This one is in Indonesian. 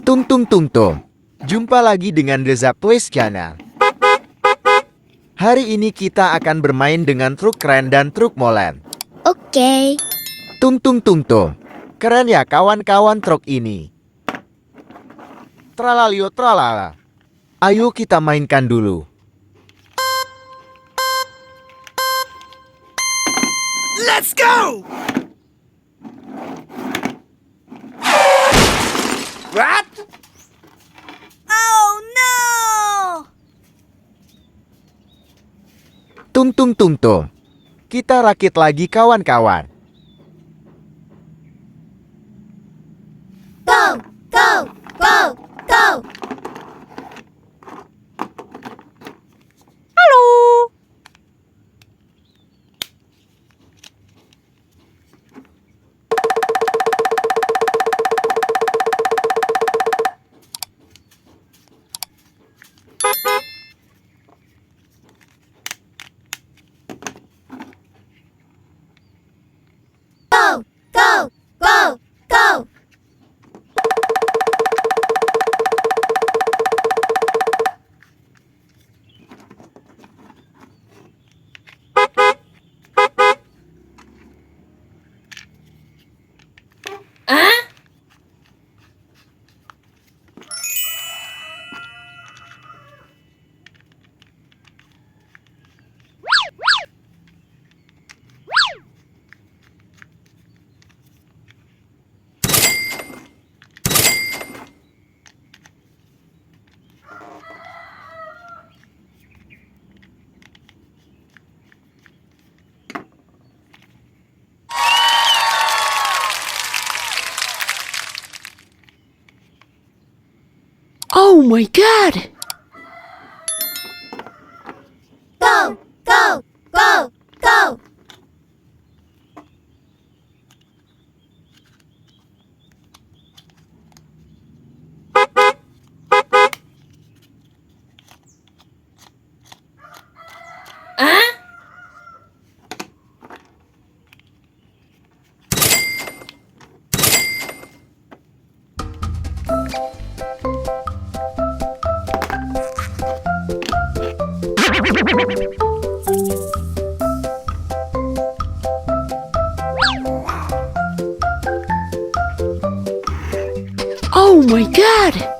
Tung tung tung tung. Jumpa lagi dengan Reza Twist Channel. Hari ini kita akan bermain dengan truk keren dan truk molen. Oke. Tung tung tung tung. Keren ya kawan-kawan truk ini. Tralalio tralala. Ayo kita mainkan dulu. Let's go! What? Oh no! Tung tung tung tung. Kita rakit lagi kawan-kawan. Go, go, go, go. Halo. Go, go, go, go. Oh my god! Go, go, go, go. Oh my god!